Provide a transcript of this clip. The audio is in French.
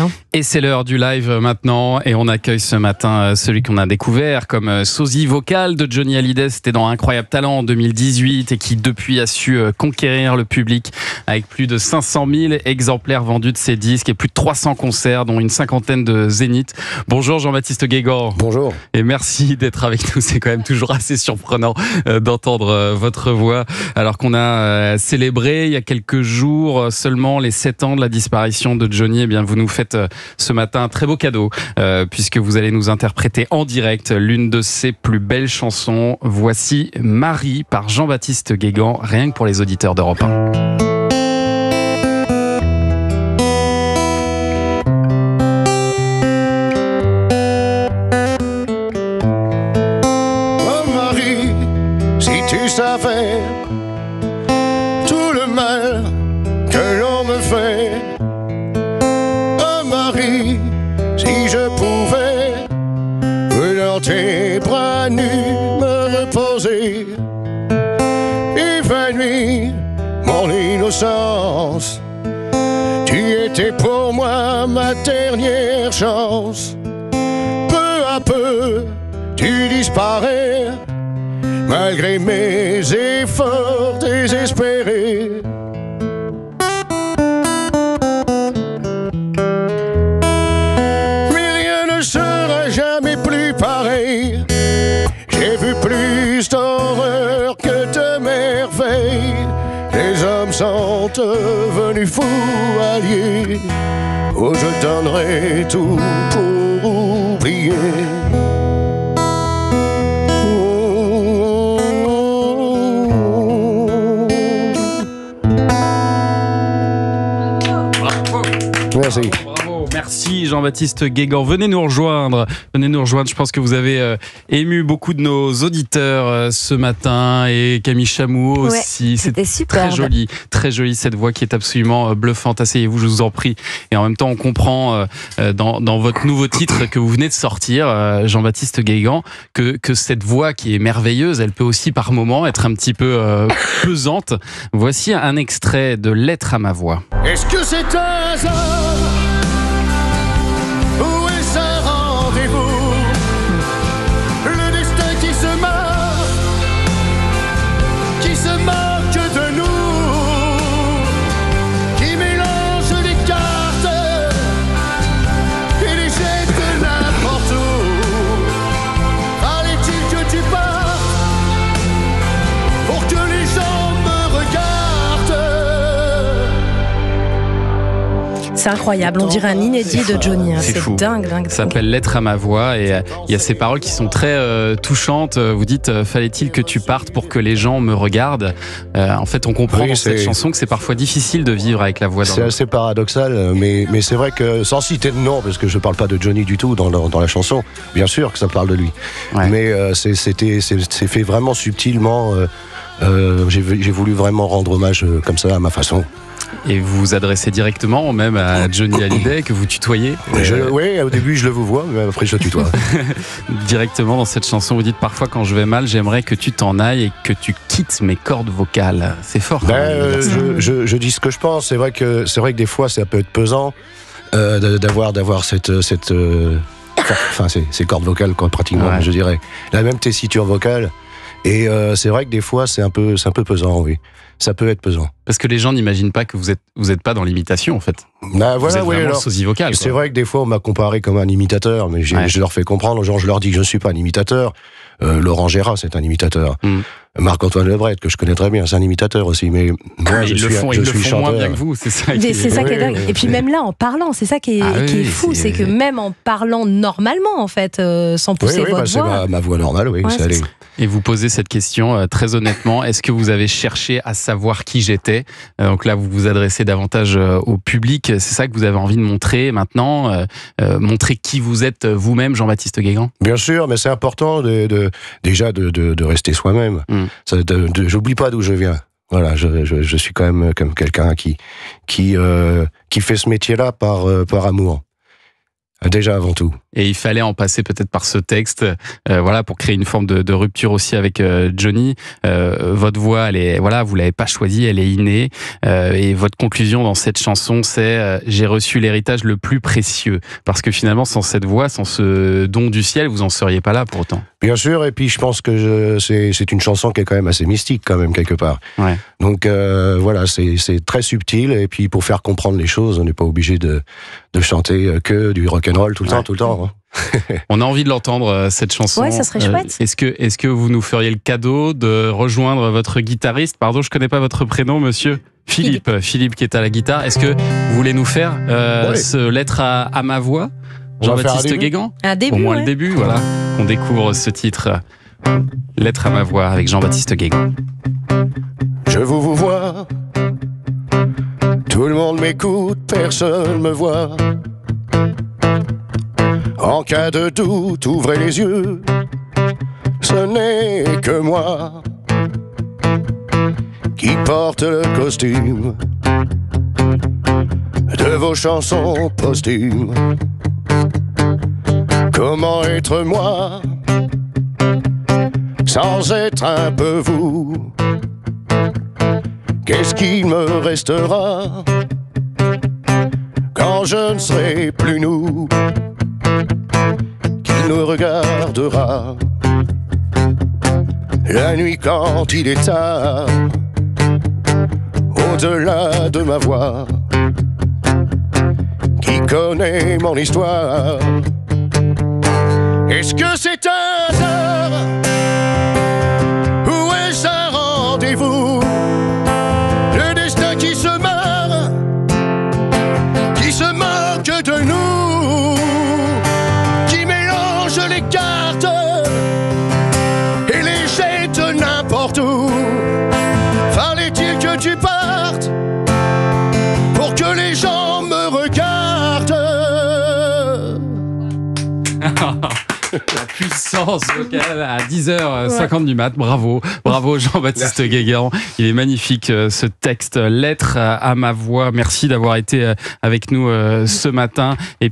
Hein. Et c'est l'heure du live maintenant, et on accueille ce matin celui qu'on a découvert comme sosie vocal de Johnny Hallyday. C'était dans Incroyable Talent en 2018 et qui depuis a su conquérir le public avec plus de 500 000 exemplaires vendus de ses disques et plus de 300 concerts, dont une cinquantaine de zéniths. Bonjour Jean-Baptiste Guégan. Bonjour. Et merci d'être avec nous. C'est quand même toujours assez surprenant d'entendre votre voix alors qu'on a célébré il y a quelques jours seulement les 7 ans de la disparition de Johnny. Eh bien, vous nous faites ce matin un très beau cadeau puisque vous allez nous interpréter en direct l'une de ses plus belles chansons. Voici Marie par Jean-Baptiste Guégan, rien que pour les auditeurs d'Europe 1. Oh Marie, si tu savais tout le mal que l'on me fait. Oh Marie, si je pouvais dans tes bras nus me reposer, évanouir mon innocence. Tu étais pour moi ma dernière chance. Peu à peu, tu disparais, malgré mes efforts désespérés. Mais rien ne sera jamais plus pareil. J'ai vu plus d'horreur que de merveilles. Les hommes sont devenus fous alliés. Oh, je donnerai tout pour oublier. Merci. Bravo, merci Jean-Baptiste Guégan. Venez nous rejoindre. Je pense que vous avez ému beaucoup de nos auditeurs ce matin et Camille Chamou aussi. Ouais, c'était super. Très jolie cette voix qui est absolument bluffante. Asseyez-vous, je vous en prie. Et en même temps, on comprend dans votre nouveau titre que vous venez de sortir, Jean-Baptiste Guégan, que cette voix qui est merveilleuse, elle peut aussi par moments être un petit peu pesante. Voici un extrait de Lettre à ma voix. Est-ce que c'est un hasard? Où est-ce un rendez-vous? Le destin qui se moque de nous, qui mélange les cartes et les jette n'importe où. Fallait-il que tu partes pour que les gens me regardent? C'est incroyable, on dirait un inédit de Johnny. C'est fou. Dingue. Ça s'appelle Lettre à ma voix et il y a ces paroles qui sont très touchantes. Vous dites fallait-il que tu partes pour que les gens me regardent. En fait, on comprend dans cette chanson que c'est parfois difficile de vivre avec la voix. C'est assez paradoxal, mais c'est vrai que sans citer de nom, parce que je parle pas de Johnny du tout dans la chanson. Bien sûr que ça parle de lui, mais c'est fait vraiment subtilement. J'ai voulu vraiment rendre hommage comme ça à ma façon. Et vous vous adressez directement même à Johnny Hallyday que vous tutoyez. Oui, au début je le vous vois, mais après je le tutoie. Directement dans cette chanson, vous dites parfois quand je vais mal, j'aimerais que tu t'en ailles et que tu quittes mes cordes vocales. C'est fort. Je dis ce que je pense. C'est vrai que des fois ça peut être pesant d'avoir ces cordes vocales quoi, pratiquement, je dirais. La même tessiture vocale. Et c'est vrai que des fois c'est un peu pesant, oui. Ça peut être pesant. Parce que les gens n'imaginent pas que vous êtes pas dans l'imitation en fait. Vous êtes vraiment sosie vocal. C'est vrai que des fois on m'a comparé comme un imitateur, mais je leur fais comprendre aux gens, je leur dis que je ne suis pas un imitateur. Laurent Gérard, c'est un imitateur. Marc-Antoine Lebret, que je connais très bien, c'est un imitateur aussi. Mais moi, je suis chanteur. Moins bien que vous, c'est ça. C'est ça qui est dingue. Et puis même là, en parlant, c'est ça qui est fou, c'est que même en parlant normalement, en fait, sans pousser votre voix. C'est ma voix normale, oui. Ouais, Et vous posez cette question très honnêtement. Est-ce que vous avez cherché à savoir qui j'étais? Donc là, vous vous adressez davantage au public. C'est ça que vous avez envie de montrer maintenant, montrer qui vous êtes vous-même, Jean-Baptiste Guégan? Bien sûr, mais c'est important déjà de rester soi-même. J'oublie pas d'où je viens. Voilà, je suis quand même comme quelqu'un qui fait ce métier-là par amour. Déjà avant tout. Et il fallait en passer peut-être par ce texte, voilà, pour créer une forme de rupture aussi avec Johnny. Votre voix, vous l'avez pas choisie, elle est innée. Et votre conclusion dans cette chanson, c'est j'ai reçu l'héritage le plus précieux. Parce que finalement, sans cette voix, sans ce don du ciel, vous en seriez pas là pour autant. Bien sûr, et puis je pense que c'est une chanson qui est quand même assez mystique, quand même, quelque part. Ouais. Donc voilà, c'est très subtil, et puis pour faire comprendre les choses, on n'est pas obligé de chanter que du rock'n'roll tout le temps. Hein. On a envie de l'entendre, cette chanson. Ouais, ça serait chouette. Est-ce que vous nous feriez le cadeau de rejoindre votre guitariste? Pardon, je connais pas votre prénom, monsieur. Philippe qui est à la guitare. Est-ce que vous voulez nous faire ce lettre à ma voix? Jean-Baptiste Guégan? Un début, au moins le début, voilà. On découvre ce titre, Lettre à ma voix, avec Jean-Baptiste Guégan. Je vous vois, tout le monde m'écoute, personne me voit. En cas de doute, ouvrez les yeux, ce n'est que moi qui porte le costume de vos chansons posthumes. Comment être moi sans être un peu vous? Qu'est-ce qu'il me restera quand je ne serai plus nous? Qui nous regardera la nuit quand il est tard, au-delà de ma voix? Qui connaît mon histoire? Est-ce que c'est un hasard? Ou est-ce un rendez-vous? Le destin qui se marre, qui se moque de nous, qui mélange les cartes et les jette n'importe où. Fallait-il que tu partes pour que les gens me regardent? La puissance vocale à 10h50 du mat. Bravo Jean-Baptiste Guégan. Il est magnifique, ce texte, Lettre à ma voix. Merci d'avoir été avec nous ce matin. Et